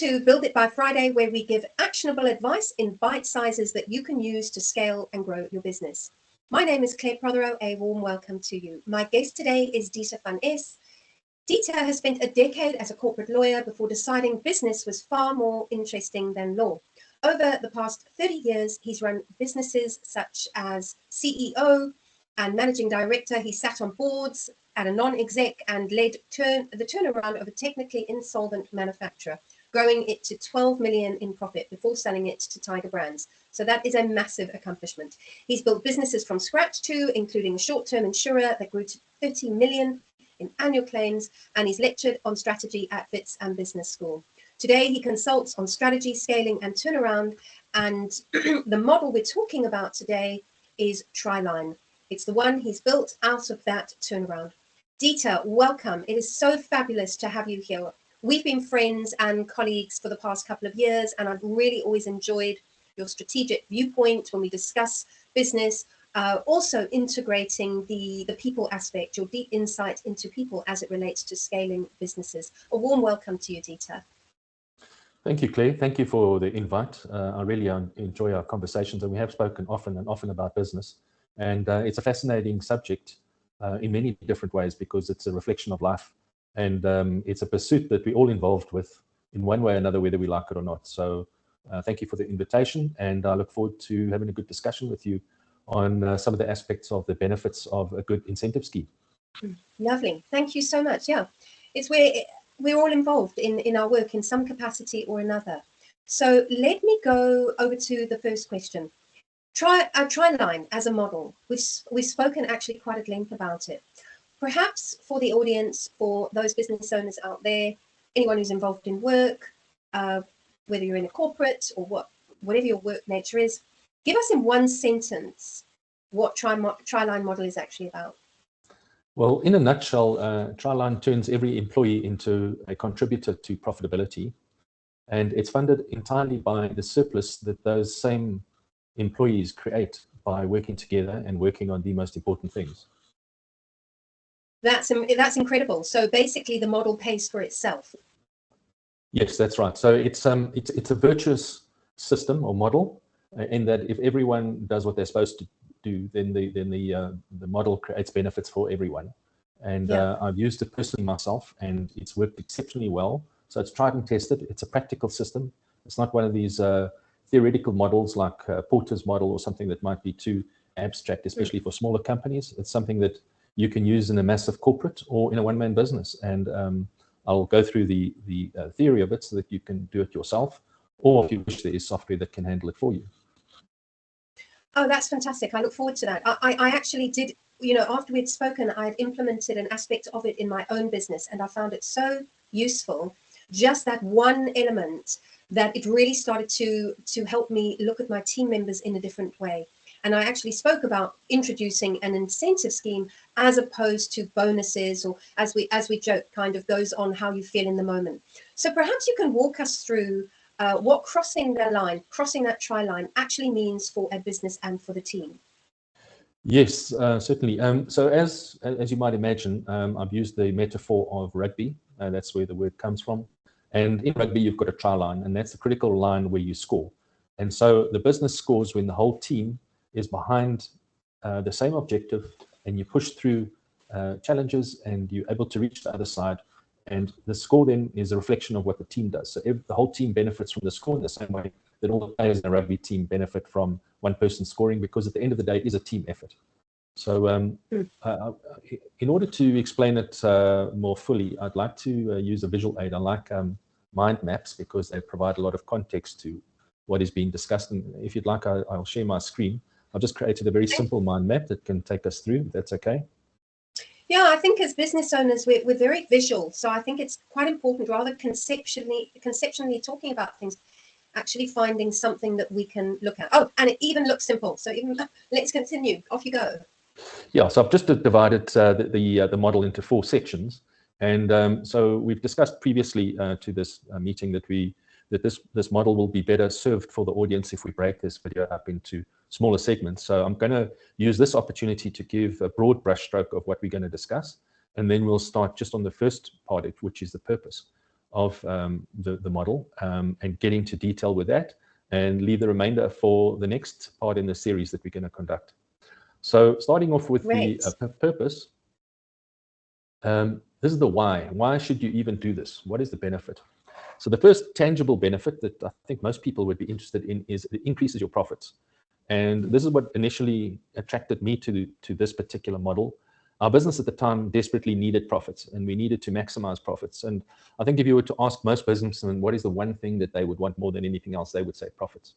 to Build It by Friday, where we give actionable advice in bite sizes that you can use to scale and grow your business. My name is Claire Prothero. A warm welcome to you. My guest today is Dieter van Es. Dieter has spent a decade as a corporate lawyer before deciding business was far more interesting than law. Over the past 30 years, he's run businesses such as CEO and managing director. He sat on boards at a non-exec and led the turnaround of a technically insolvent manufacturer, growing it to 12 million in profit before selling it to Tiger Brands. So that is a massive accomplishment. He's built businesses from scratch too, including a short-term insurer that grew to 30 million in annual claims, and he's lectured on strategy at Wits and Business School. Today, he consults on strategy, scaling, and turnaround, and the model we're talking about today is Tryline. It's the one he's built out of that turnaround. Dieter, welcome. It is so fabulous to have you here. We've been friends and colleagues for the past couple of years, and I've really always enjoyed your strategic viewpoint when we discuss business, also integrating the people aspect, your deep insight into people as it relates to scaling businesses. A warm welcome to you, Dieter. Thank you, Claire. Thank you for the invite. I really enjoy our conversations, and we have spoken often and often about business. And it's a fascinating subject in many different ways because it's a reflection of life. And it's a pursuit that we're all involved with in one way or another, whether we like it or not. So thank you for the invitation. And I look forward to having a good discussion with you on some of the aspects of the benefits of a good incentive scheme. Lovely. Thank you so much. Yeah, it's where we're all involved in our work in some capacity or another. So let me go over to the first question. Tryline as a model. We've spoken actually quite at length about it. Perhaps for the audience, for those business owners out there, anyone who's involved in work, whether you're in a corporate or whatever your work nature is, give us in one sentence what Tryline model is actually about. Well, in a nutshell, Tryline turns every employee into a contributor to profitability, and it's funded entirely by the surplus that those same employees create by working together and working on the most important things. That's incredible. So basically, the model pays for itself. Yes, that's right. So it's a virtuous system or model, in that if everyone does what they're supposed to do, then the model creates benefits for everyone. And yeah. I've used it personally myself, and it's worked exceptionally well. So it's tried and tested. It's a practical system. It's not one of these theoretical models like Porter's model or something that might be too abstract, especially for smaller companies. It's something that you can use in a massive corporate or in a one-man business. And I'll go through the theory of it so that you can do it yourself, or if you wish, there is software that can handle it for you. Oh, that's fantastic. I look forward to that. I actually did, after we'd spoken, I had implemented an aspect of it in my own business, and I found it so useful, just that one element, that it really started to help me look at my team members in a different way. And I actually spoke about introducing an incentive scheme as opposed to bonuses, or as we joke, kind of goes on how you feel in the moment. So perhaps you can walk us through what crossing that Tryline actually means for a business and for the team. Yes, certainly. So as you might imagine, I've used the metaphor of rugby. That's where the word comes from. And in rugby, you've got a try line, and that's the critical line where you score. And so the business scores when the whole team is behind the same objective, and you push through challenges, and you're able to reach the other side. And the score then is a reflection of what the team does. So the whole team benefits from the score in the same way that all the players in a rugby team benefit from one person scoring, because at the end of the day, it is a team effort. So in order to explain it more fully, I'd like to use a visual aid. I like mind maps because they provide a lot of context to what is being discussed. And if you'd like, I'll share my screen. I've just created a very simple mind map that can take us through, if that's okay. Yeah, I think as business owners, we're very visual. So I think it's quite important, rather conceptually talking about things, actually finding something that we can look at. Oh, and it even looks simple. So let's continue. Off you go. Yeah, so I've just divided the model into 4 sections. And so we've discussed previously to this meeting that this model will be better served for the audience if we break this video up into smaller segments. So I'm going to use this opportunity to give a broad brushstroke of what we're going to discuss, and then we'll start just on the first part, which is the purpose. of the model and get into detail with that, and leave the remainder for the next part in the series that we're going to conduct. So starting off with the purpose, this is the why. Why should you even do this? What is the benefit? So the first tangible benefit that I think most people would be interested in is it increases your profits. And this is what initially attracted me to this particular model. Our business at the time desperately needed profits, and we needed to maximize profits. And I think if you were to ask most businessmen what is the one thing that they would want more than anything else, they would say profits.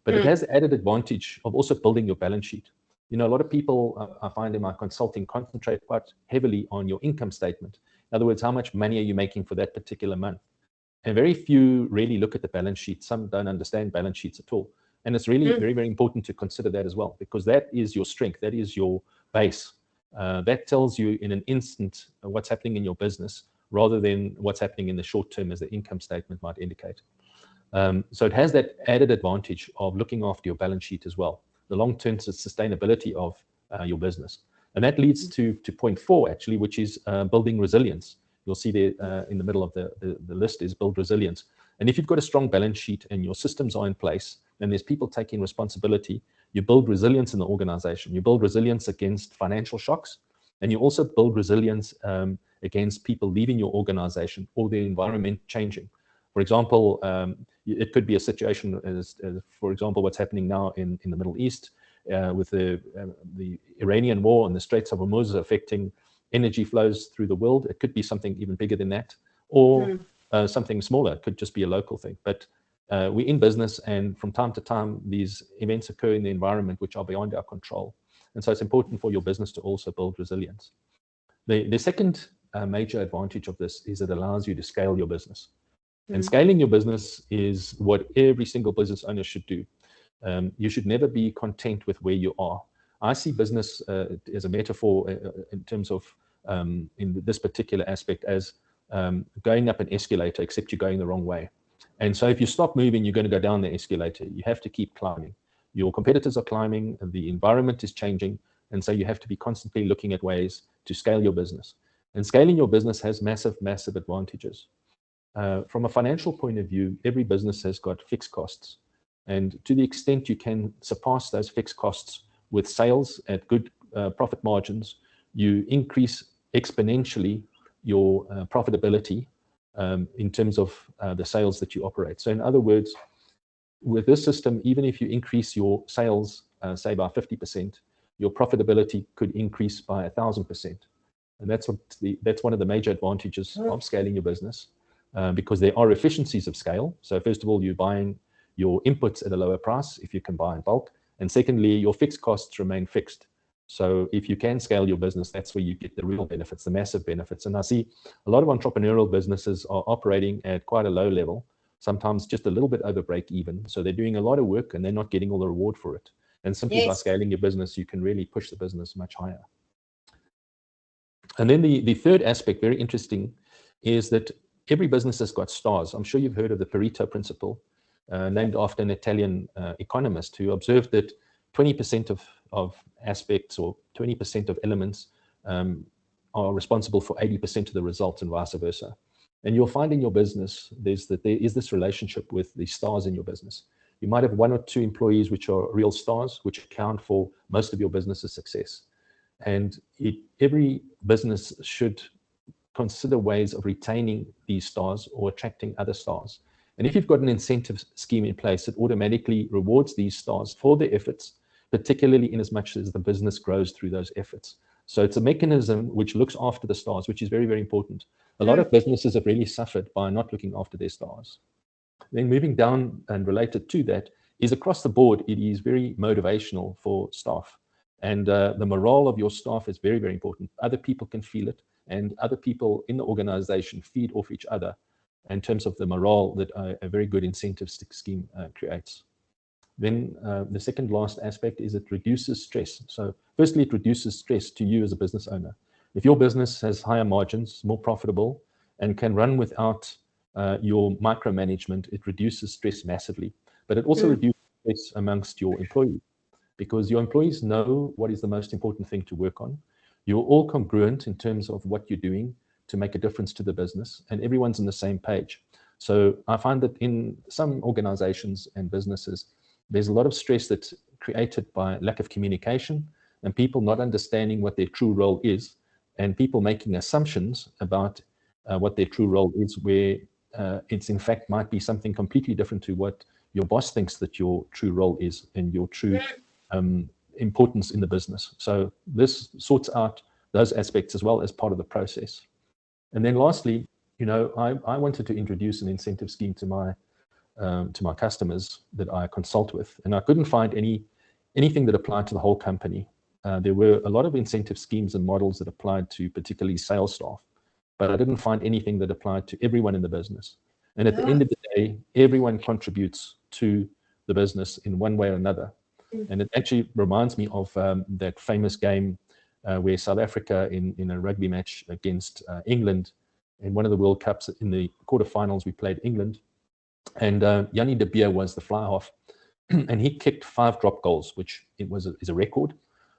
But it has the added advantage of also building your balance sheet. You know, a lot of people, I find in my consulting, concentrate quite heavily on your income statement. In other words, how much money are you making for that particular month? And very few really look at the balance sheet. Some don't understand balance sheets at all. And it's really very, very important to consider that as well, because that is your strength. That is your base. That tells you in an instant what's happening in your business rather than what's happening in the short term, as the income statement might indicate. So it has that added advantage of looking after your balance sheet as well, the long-term sustainability of your business. And that leads to point 4, actually, which is building resilience. You'll see there in the middle of the list is build resilience. And if you've got a strong balance sheet and your systems are in place, and there's people taking responsibility, you build resilience in the organization. You build resilience against financial shocks, and you also build resilience against people leaving your organization or the environment changing. For example, it could be a situation as for example, what's happening now in the Middle East with the Iranian war and the Straits of Hormuz affecting energy flows through the world. It could be something even bigger than that, or something smaller. It could just be a local thing. But we're in business, and from time to time, these events occur in the environment which are beyond our control. And so it's important for your business to also build resilience. The second major advantage of this is it allows you to scale your business. And scaling your business is what every single business owner should do. You should never be content with where you are. I see business as a metaphor in terms of, in this particular aspect, as going up an escalator, except you're going the wrong way. And so if you stop moving, you're going to go down the escalator. You have to keep climbing. Your competitors are climbing, and the environment is changing. And so you have to be constantly looking at ways to scale your business. And scaling your business has massive, massive advantages. From a financial point of view, every business has got fixed costs. And to the extent you can surpass those fixed costs with sales at good profit margins, you increase exponentially your profitability in terms of the sales that you operate. So in other words, with this system, even if you increase your sales, say by 50%, your profitability could increase by 1,000%. And that's one of the major advantages of scaling your business, because there are efficiencies of scale. So first of all, you're buying your inputs at a lower price if you can buy in bulk. And secondly, your fixed costs remain fixed. So if you can scale your business, that's where you get the real benefits, the massive benefits. And I see a lot of entrepreneurial businesses are operating at quite a low level, sometimes just a little bit over break even. So they're doing a lot of work and they're not getting all the reward for it. And simply by scaling your business, you can really push the business much higher. And then the third aspect, very interesting, is that every business has got stars. I'm sure you've heard of the Pareto principle, named after an Italian economist who observed that 20% of aspects or 20% of elements are responsible for 80% of the results, and vice versa. And you'll find in your business there is this relationship with the stars in your business. You might have 1 or 2 employees which are real stars, which account for most of your business's success. And every business should consider ways of retaining these stars or attracting other stars. And if you've got an incentive scheme in place, it automatically rewards these stars for their efforts, particularly in as much as the business grows through those efforts. So it's a mechanism which looks after the stars, which is very, very important. A lot of businesses have really suffered by not looking after their stars. Then moving down and related to that is across the board, it is very motivational for staff. And the morale of your staff is very, very important. Other people can feel it, and other people in the organization feed off each other in terms of the morale that a very good incentive scheme creates. Then the second last aspect is it reduces stress. So firstly, it reduces stress to you as a business owner. If your business has higher margins, more profitable, and can run without your micromanagement, it reduces stress massively. But it also reduces stress amongst your employees, because your employees know what is the most important thing to work on. You're all congruent in terms of what you're doing. to make a difference to the business, and everyone's on the same page. So I find that in some organizations and businesses, there's a lot of stress that's created by lack of communication and people not understanding what their true role is, and people making assumptions about what their true role is, where it's in fact might be something completely different to what your boss thinks that your true role is and your true importance in the business. So this sorts out those aspects as well as part of the process. And then lastly, I wanted to introduce an incentive scheme to my customers that I consult with, and I couldn't find anything that applied to the whole company. There were a lot of incentive schemes and models that applied to particularly sales staff, but I didn't find anything that applied to everyone in the business. And at the end of the day, everyone contributes to the business in one way or another. And it actually reminds me of that famous game where South Africa in a rugby match against England, in one of the World Cups, in the quarterfinals, we played England, and Yanni de Beer was the fly half, and he kicked 5 drop goals, which is a record.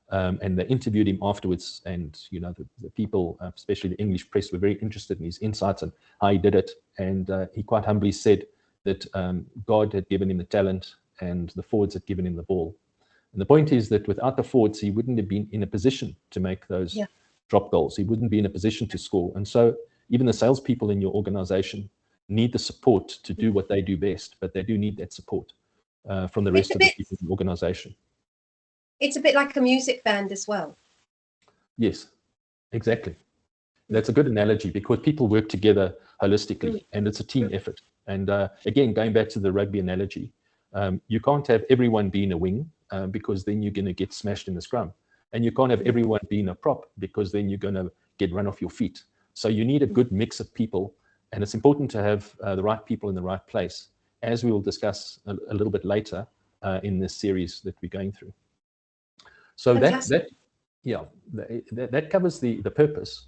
And they interviewed him afterwards, and the people, especially the English press, were very interested in his insights and how he did it. And he quite humbly said that God had given him the talent, and the forwards had given him the ball. And the point is that without the forwards, he wouldn't have been in a position to make those drop goals. He wouldn't be in a position to score. And so even the salespeople in your organization need the support to do what they do best, but they do need that support from the rest of the people in the organization. It's a bit like a music band as well. Yes, exactly. That's a good analogy, because people work together holistically and it's a team effort. And again, going back to the rugby analogy, you can't have everyone being a wing because then you're going to get smashed in the scrum. And you can't have everyone being a prop because then you're going to get run off your feet. So you need a good mix of people, and it's important to have the right people in the right place, as we will discuss a little bit later in this series that we're going through. So that covers the purpose.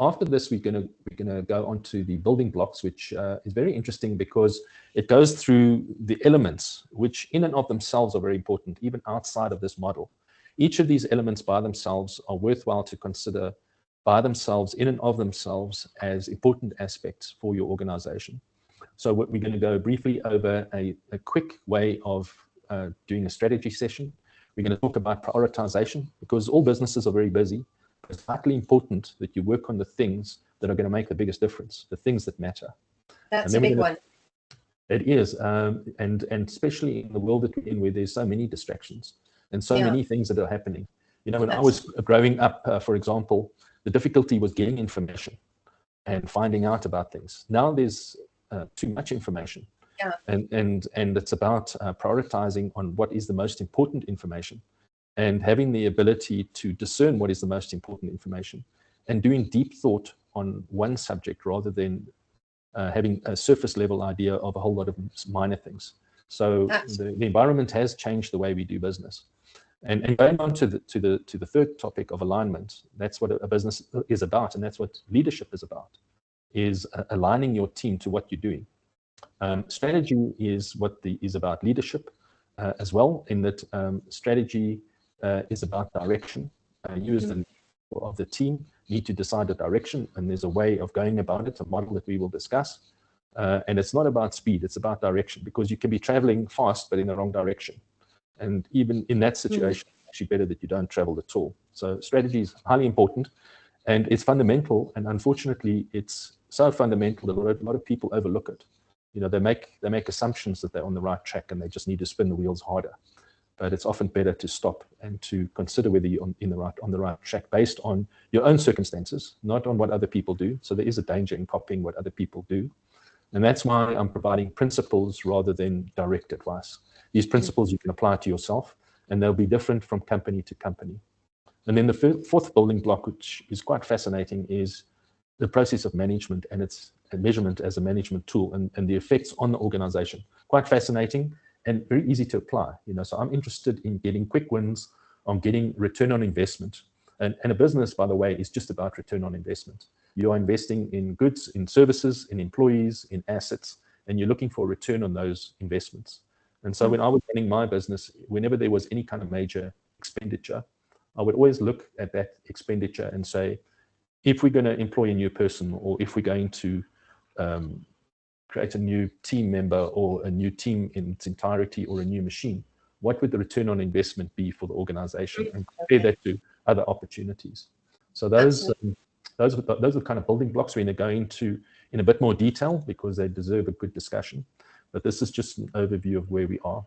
After this, we're gonna go on to the building blocks, which is very interesting because it goes through the elements, which in and of themselves are very important, even outside of this model. Each of these elements by themselves are worthwhile to consider by themselves, in and of themselves, as important aspects for your organization. So we're going to go briefly over a quick way of doing a strategy session. We're going to talk about prioritization, because all businesses are very busy. It's vitally important that you work on the things that are going to make the biggest difference, the things that matter. That's a big one. It is, and especially in the world that we're in, where there's so many distractions and so many things that are happening. When I was growing up, for example, the difficulty was getting information and finding out about things. Now there's too much information. And it's about prioritizing on what is the most important information, and having the ability to discern what is the most important information, and doing deep thought on one subject rather than having a surface level idea of a whole lot of minor things. So the environment has changed the way we do business. And going on to the third topic of alignment, that's what a business is about, and that's what leadership is about, is aligning your team to what you're doing. Strategy is is about leadership as well, in that strategy is about direction. You as the leader of the team need to decide the direction, and there's a way of going about it, a model that we will discuss. And it's not about speed, it's about direction, because you can be traveling fast but in the wrong direction. And even in that situation, it's actually better that you don't travel at all. So strategy is highly important, and it's fundamental, and unfortunately it's so fundamental that a lot of people overlook it. They make assumptions that they're on the right track and they just need to spin the wheels harder. But it's often better to stop and to consider whether you're on the right track based on your own circumstances, not on what other people do. So there is a danger in copying what other people do. And that's why I'm providing principles rather than direct advice. These principles you can apply to yourself, and they'll be different from company to company. And then the fourth building block, which is quite fascinating, is the process of management and its measurement as a management tool, and the effects on the organization. Quite fascinating and very easy to apply. So I'm interested in getting quick wins, on getting return on investment. And a business, by the way, is just about return on investment. You are investing in goods, in services, in employees, in assets, and you're looking for a return on those investments. And so when I was running my business, whenever there was any kind of major expenditure, I would always look at that expenditure and say, if we're going to employ a new person, or if we're going to create a new team member or a new team in its entirety or a new machine, what would the return on investment be for the organization, and compare that to other opportunities. So those are the kind of building blocks. We're going to go into in a bit more detail because they deserve a good discussion, but this is just an overview of where we are.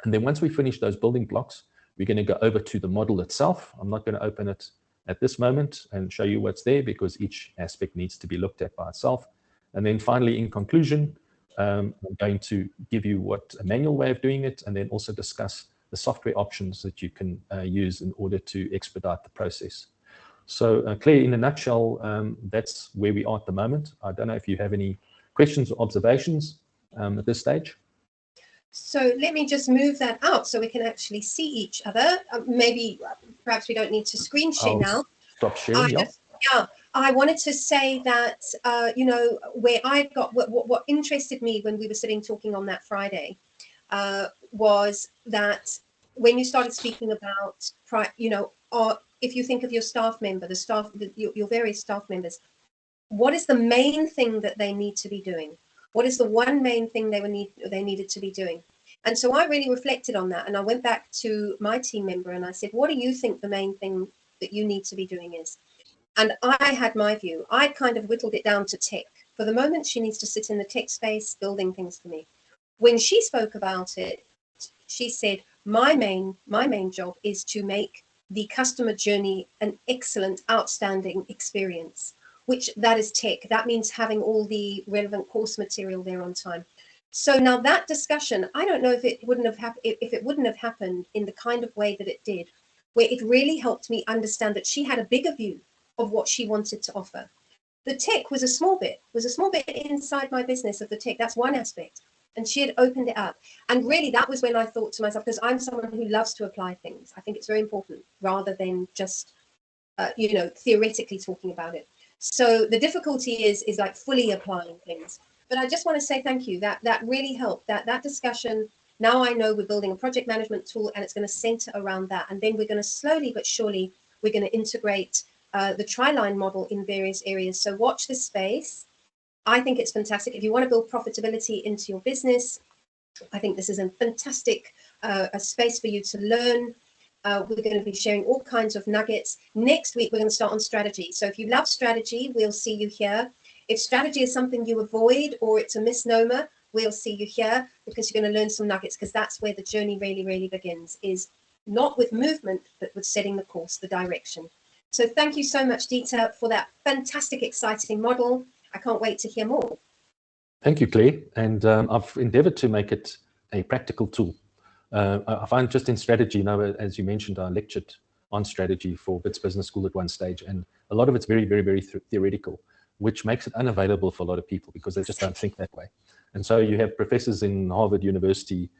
And then once we finish those building blocks, we're going to go over to the model itself. I'm not going to open it at this moment and show you what's there because each aspect needs to be looked at by itself. And then finally, in conclusion, I'm going to give you what a manual way of doing it, and then also discuss the software options that you can use in order to expedite the process. So Claire, in a nutshell, that's where we are at the moment. I don't know if you have any questions or observations at this stage. So let me just move that out so we can actually see each other. Perhaps we don't need to screen share now. Stop sharing, I wanted to say that, where I got, what interested me when we were sitting talking on that Friday was that when you started speaking about, if you think of your staff member, your various staff members, what is the main thing that they need to be doing? What is the one main thing they needed to be doing? And so I really reflected on that, and I went back to my team member and I said, what do you think the main thing that you need to be doing is? And I had my view. I kind of whittled it down to tech. For the moment, she needs to sit in the tech space building things for me. When she spoke about it, she said, my main job is to make the customer journey an excellent, outstanding experience, which that is tech. That means having all the relevant course material there on time. So now that discussion, I don't know if it wouldn't have happened in the kind of way that it did, where it really helped me understand that she had a bigger view of what she wanted to offer. The tech was a small bit inside my business of the tech. That's one aspect. And she had opened it up. And really, that was when I thought to myself, because I'm someone who loves to apply things. I think it's very important rather than just, theoretically talking about it. So the difficulty is like fully applying things. But I just want to say thank you. That really helped. That discussion. Now I know we're building a project management tool, and it's going to center around that. And then we're going to slowly but surely, we're going to integrate the Tryline model in various areas. So watch this space. I think it's fantastic. If you want to build profitability into your business, I think this is a fantastic a space for you to learn. We're going to be sharing all kinds of nuggets. Next week, we're going to start on strategy. So if you love strategy, we'll see you here. If strategy is something you avoid or it's a misnomer, we'll see you here because you're going to learn some nuggets, because that's where the journey really, really begins, is not with movement, but with setting the course, the direction. So thank you so much, Dita, for that fantastic, exciting model. I can't wait to hear more. Thank you, Claire. And I've endeavored to make it a practical tool. I find just in strategy, as you mentioned, I lectured on strategy for BITS Business School at one stage, and a lot of it's very, very, very theoretical, which makes it unavailable for a lot of people because they just don't think that way. And so you have professors in Harvard University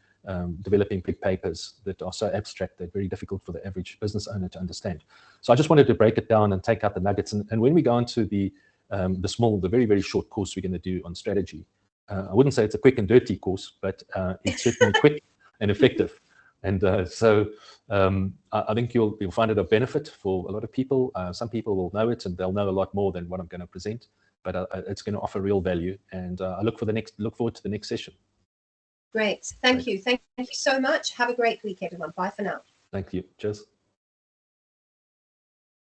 developing big papers that are so abstract, they're very difficult for the average business owner to understand. So I just wanted to break it down and take out the nuggets. And when we go into the very, very short course we're going to do on strategy, I wouldn't say it's a quick and dirty course, but it's certainly quick and effective. And so I think you'll find it a benefit for a lot of people. Some people will know it and they'll know a lot more than what I'm going to present, but it's going to offer real value. And I look forward to the next session. Great. Thank you. Thank you so much. Have a great week, everyone. Bye for now. Thank you. Cheers.